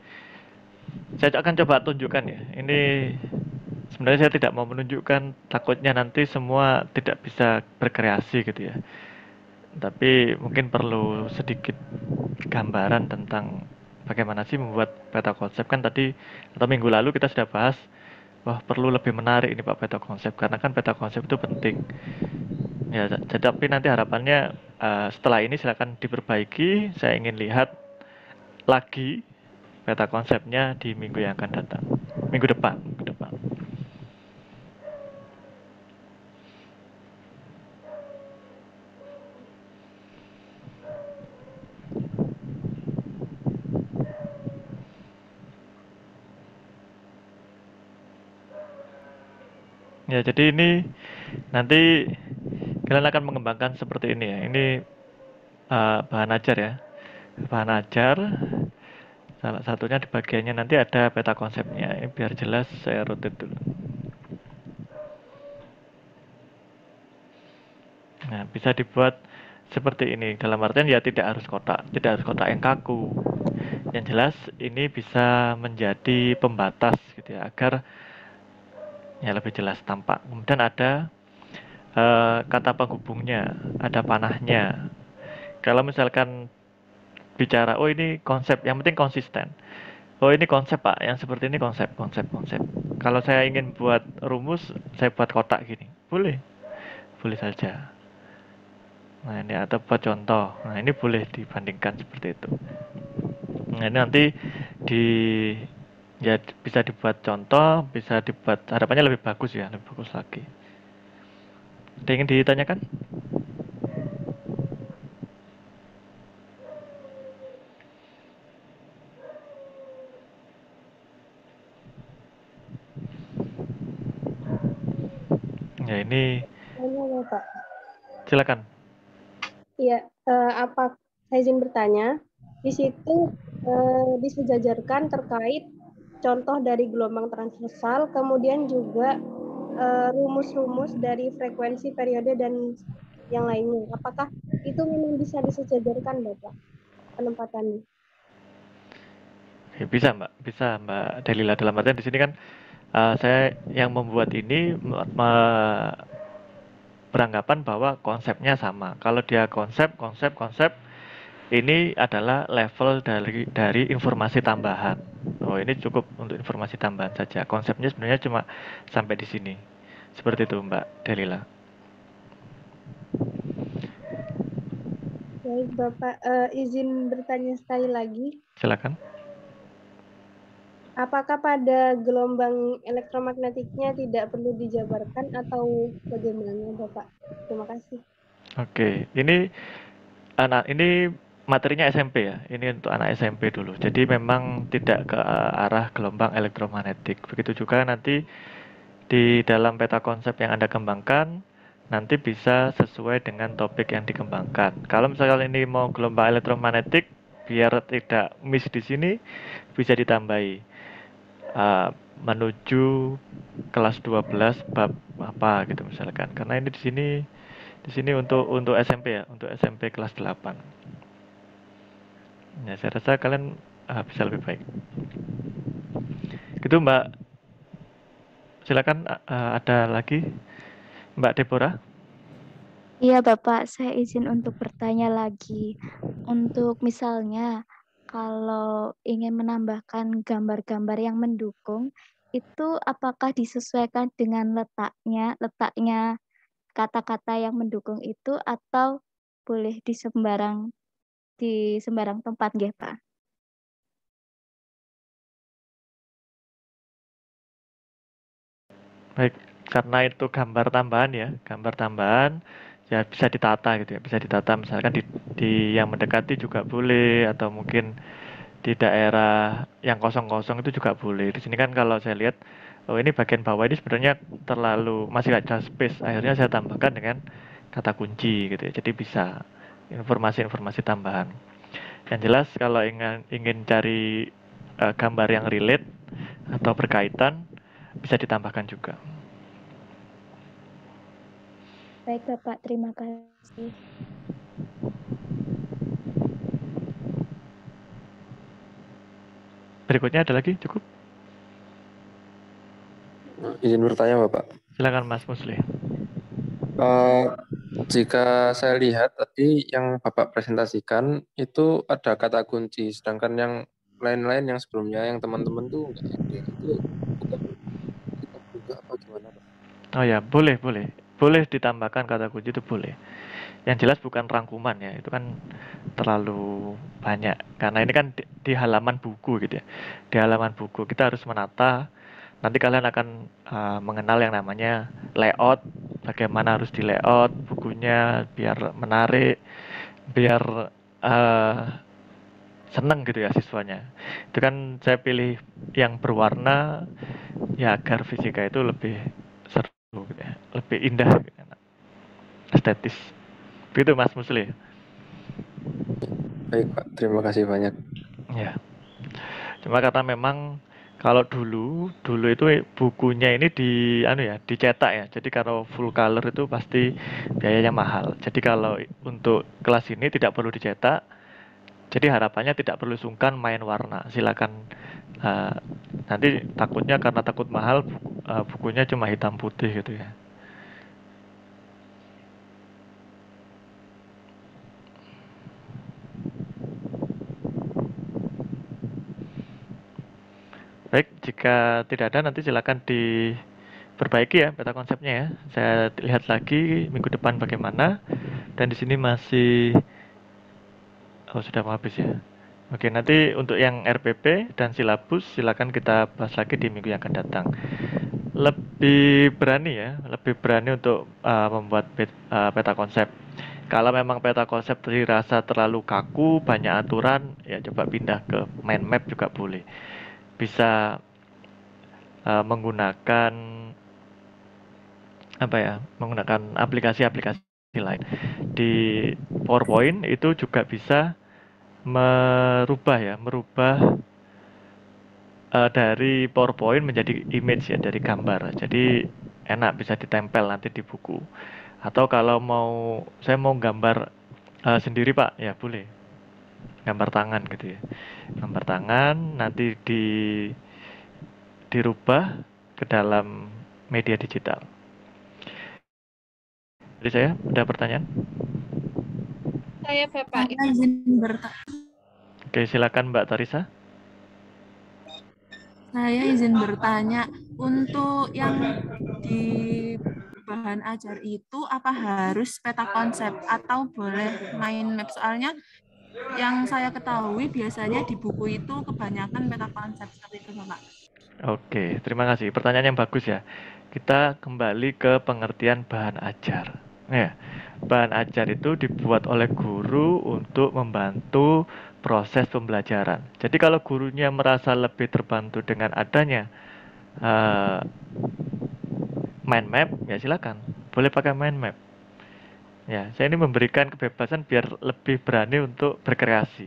[SPEAKER 1] Saya akan coba tunjukkan ya. Ini sebenarnya saya tidak mau menunjukkan, takutnya nanti semua tidak bisa berkreasi gitu ya. Tapi mungkin perlu sedikit gambaran tentang bagaimana sih membuat peta konsep. Kan tadi atau minggu lalu kita sudah bahas, wah perlu lebih menarik ini Pak peta konsep, karena kan peta konsep itu penting. Ya, tapi nanti harapannya setelah ini silakan diperbaiki. Saya ingin lihat lagi peta konsepnya di minggu yang akan datang. Minggu depan. Ya, jadi ini nanti kalian akan mengembangkan seperti ini ya. Ini bahan ajar ya. Bahan ajar. Salah satunya di bagiannya nanti ada peta konsepnya. Ini biar jelas saya rotate dulu. Nah, bisa dibuat seperti ini. Dalam artian ya tidak harus kotak yang kaku. Yang jelas ini bisa menjadi pembatas gitu ya, agar ya lebih jelas tampak. Kemudian ada kata penghubungnya, ada panahnya. Kalau misalkan bicara, oh ini konsep, yang penting konsisten. Oh ini konsep Pak, yang seperti ini konsep. Kalau saya ingin buat rumus, saya buat kotak gini, boleh saja. Nah ini atau buat contoh, nah ini boleh dibandingkan seperti itu. Nah ini nanti Ya bisa dibuat contoh, bisa dibuat harapannya lebih bagus ya, lebih bagus lagi. Ada yang ingin ditanyakan? Ya ini
[SPEAKER 11] Tanya ya, Pak.
[SPEAKER 1] silakan.
[SPEAKER 11] Iya, apa saya izin bertanya, di situ disejajarkan terkait contoh dari gelombang transversal, kemudian juga rumus-rumus dari frekuensi, periode, dan yang lainnya. Apakah itu memang bisa disejajarkan, Bapak, penempatannya?
[SPEAKER 1] Ya, bisa Mbak Delila. Dalam artian di sini kan saya yang membuat ini beranggapan bahwa konsepnya sama. Kalau dia konsep ini adalah level dari informasi tambahan. Oh, ini cukup untuk informasi tambahan saja. Konsepnya sebenarnya cuma sampai di sini. Seperti itu, Mbak Delila.
[SPEAKER 11] Baik, Bapak, izin bertanya sekali lagi.
[SPEAKER 1] Silakan.
[SPEAKER 11] Apakah pada gelombang elektromagnetiknya tidak perlu dijabarkan atau bagaimana, Bapak? Terima kasih.
[SPEAKER 1] Oke, ini materinya SMP ya. Ini untuk anak SMP dulu. Jadi memang tidak ke arah gelombang elektromagnetik. Begitu juga nanti di dalam peta konsep yang Anda kembangkan nanti bisa sesuai dengan topik yang dikembangkan. Kalau misalnya ini mau gelombang elektromagnetik, biar tidak miss di sini, bisa ditambahi menuju kelas 12 bab apa gitu misalkan. Karena ini di sini untuk SMP ya, untuk SMP kelas 8. Ya, saya rasa kalian bisa lebih baik. Gitu Mbak. Silakan ada lagi Mbak Deborah.
[SPEAKER 7] Iya Bapak, saya izin untuk bertanya lagi. Untuk misalnya kalau ingin menambahkan gambar-gambar yang mendukung, itu apakah disesuaikan dengan letaknya kata-kata yang mendukung itu atau boleh di sembarang tempat nggih, Pak?
[SPEAKER 1] Baik, karena itu gambar tambahan ya bisa ditata gitu ya, bisa ditata misalkan di yang mendekati juga boleh atau mungkin di daerah yang kosong-kosong itu juga boleh. Di sini kan kalau saya lihat, oh ini bagian bawah ini sebenarnya masih ada space. Akhirnya saya tambahkan dengan kata kunci gitu ya. Jadi bisa informasi-informasi tambahan. Yang jelas kalau ingin cari gambar yang relate atau berkaitan bisa ditambahkan juga.
[SPEAKER 7] Baik Bapak, terima kasih.
[SPEAKER 1] Berikutnya ada lagi, cukup?
[SPEAKER 4] Izin bertanya Bapak.
[SPEAKER 1] Silakan Mas Musli.
[SPEAKER 4] Jika saya lihat tadi yang Bapak presentasikan itu ada kata kunci, sedangkan yang lain-lain yang sebelumnya yang teman-teman tuh nggak ada. Itu kita buka apa gimana Pak?
[SPEAKER 1] Oh ya, boleh ditambahkan kata kunci itu boleh. Yang jelas bukan rangkuman ya, itu kan terlalu banyak. Karena ini kan di halaman buku gitu ya. Di halaman buku kita harus menata. Nanti kalian akan mengenal yang namanya layout, bagaimana harus di layout bukunya biar menarik, biar seneng gitu ya siswanya. Itu kan saya pilih yang berwarna ya agar fisika itu lebih seru gitu ya, lebih indah gitu, estetis. Begitu Mas Musli.
[SPEAKER 4] Baik Pak, terima kasih banyak.
[SPEAKER 1] Ya. Cuma karena memang kalau dulu itu bukunya ini dicetak ya. Jadi kalau full color itu pasti biayanya mahal. Jadi kalau untuk kelas ini tidak perlu dicetak. Jadi harapannya tidak perlu sungkan main warna. Silakan nanti takutnya karena takut mahal bukunya cuma hitam putih gitu ya. Baik, jika tidak ada nanti silakan diperbaiki ya peta konsepnya ya. Saya lihat lagi minggu depan bagaimana. Dan di sini masih sudah mau habis ya. Oke, nanti untuk yang RPP dan silabus silakan kita bahas lagi di minggu yang akan datang. Lebih berani untuk membuat peta konsep. Kalau memang peta konsep dirasa terlalu kaku, banyak aturan, ya coba pindah ke mind map juga boleh. Bisa menggunakan menggunakan aplikasi-aplikasi lain. Di PowerPoint itu juga bisa merubah dari PowerPoint menjadi image ya, dari gambar. Jadi enak, bisa ditempel nanti di buku. Atau kalau saya mau gambar sendiri Pak, ya boleh. Gambar tangan gitu ya. Gambar tangan nanti dirubah ke dalam media digital. Jadi saya ada pertanyaan?
[SPEAKER 2] Saya Bapak.
[SPEAKER 12] Saya izin bertanya.
[SPEAKER 1] Oke, silakan Mbak Tarisa.
[SPEAKER 12] Saya izin bertanya, untuk yang di bahan ajar itu apa harus peta konsep atau boleh mind map? Soalnya yang saya ketahui biasanya di buku itu kebanyakan peta konsep seperti itu, Bapak.
[SPEAKER 1] Oke, terima kasih. Pertanyaan yang bagus ya. Kita kembali ke pengertian bahan ajar. Ya, bahan ajar itu dibuat oleh guru untuk membantu proses pembelajaran. Jadi kalau gurunya merasa lebih terbantu dengan adanya mind map, ya silakan. Boleh pakai mind map. Ya, saya ini memberikan kebebasan biar lebih berani untuk berkreasi.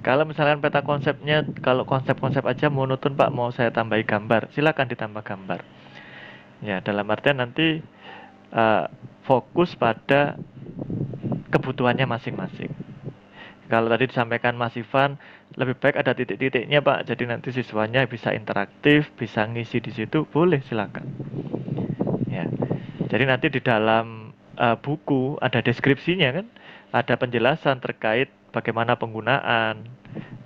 [SPEAKER 1] Kalau misalkan peta konsepnya, kalau konsep-konsep aja monoton Pak, mau saya tambahi gambar, silakan ditambah gambar. Ya, dalam artian nanti fokus pada kebutuhannya masing-masing. Kalau tadi disampaikan Mas Ivan, lebih baik ada titik-titiknya Pak, jadi nanti siswanya bisa interaktif, bisa ngisi di situ, boleh silakan. Ya, jadi nanti di dalam buku ada deskripsinya kan, ada penjelasan terkait bagaimana penggunaan,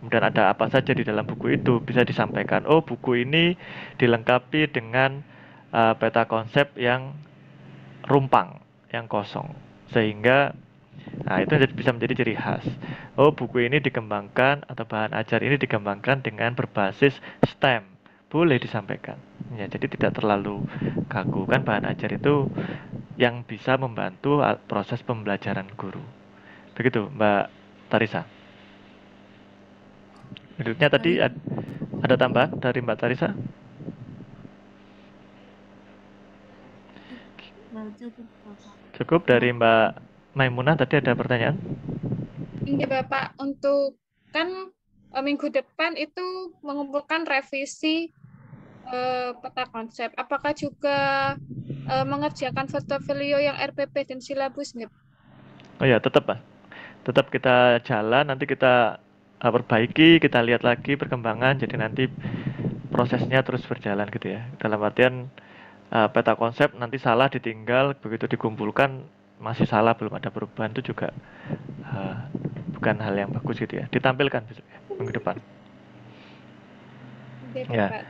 [SPEAKER 1] kemudian ada apa saja di dalam buku itu bisa disampaikan. Oh, buku ini dilengkapi dengan peta konsep yang rumpang, yang kosong, sehingga itu bisa menjadi ciri khas. Oh, buku ini dikembangkan atau bahan ajar ini dikembangkan dengan berbasis STEM, boleh disampaikan. Ya, jadi tidak terlalu kaku kan, bahan ajar itu yang bisa membantu proses pembelajaran guru. Begitu, Mbak Tarisa. Berikutnya tadi ada tambahan dari Mbak Tarisa? Cukup dari Mbak Maimunah, tadi ada pertanyaan?
[SPEAKER 2] Iya Bapak, untuk kan minggu depan itu mengumpulkan revisi peta konsep. Apakah juga mengerjakan portofolio yang RPP dan silabus nggak?
[SPEAKER 1] Oh ya, tetap Pak. Tetap kita jalan, nanti kita perbaiki, kita lihat lagi perkembangan, jadi nanti prosesnya terus berjalan gitu ya. Dalam artian peta konsep nanti salah ditinggal, begitu dikumpulkan masih salah, belum ada perubahan, itu juga bukan hal yang bagus gitu ya. Ditampilkan besok ya, minggu depan. Ya.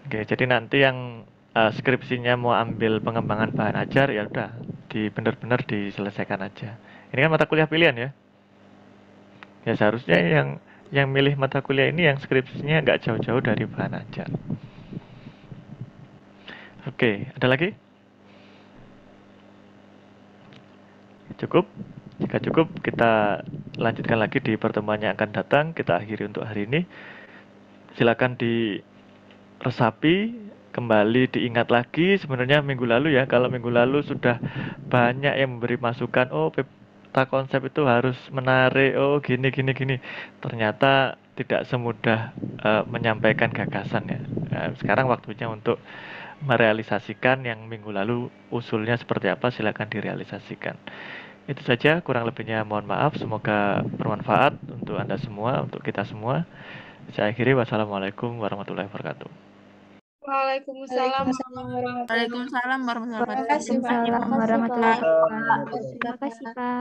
[SPEAKER 1] Oke, jadi nanti yang skripsinya mau ambil pengembangan bahan ajar, ya udah benar-benar diselesaikan aja. Ini kan mata kuliah pilihan ya. Ya seharusnya yang milih mata kuliah ini yang skripsinya nggak jauh-jauh dari bahan ajar. Oke, ada lagi? Cukup? Jika cukup, kita lanjutkan lagi di pertemuan yang akan datang. Kita akhiri untuk hari ini. Silakan diresapi, kembali diingat lagi. Sebenarnya minggu lalu ya, kalau minggu lalu sudah banyak yang memberi masukan, oh peta konsep itu harus menarik, oh gini. Ternyata tidak semudah menyampaikan gagasan ya. Sekarang waktunya untuk merealisasikan yang minggu lalu usulnya seperti apa, silakan direalisasikan. Itu saja, kurang lebihnya mohon maaf, semoga bermanfaat untuk Anda semua, untuk kita semua. Saya akhiri, wassalamualaikum warahmatullahi wabarakatuh.
[SPEAKER 2] Waalaikumsalam
[SPEAKER 12] warahmatullahi wabarakatuh.
[SPEAKER 7] Waalaikumsalam warahmatullahi wabarakatuh. Terima kasih Pak.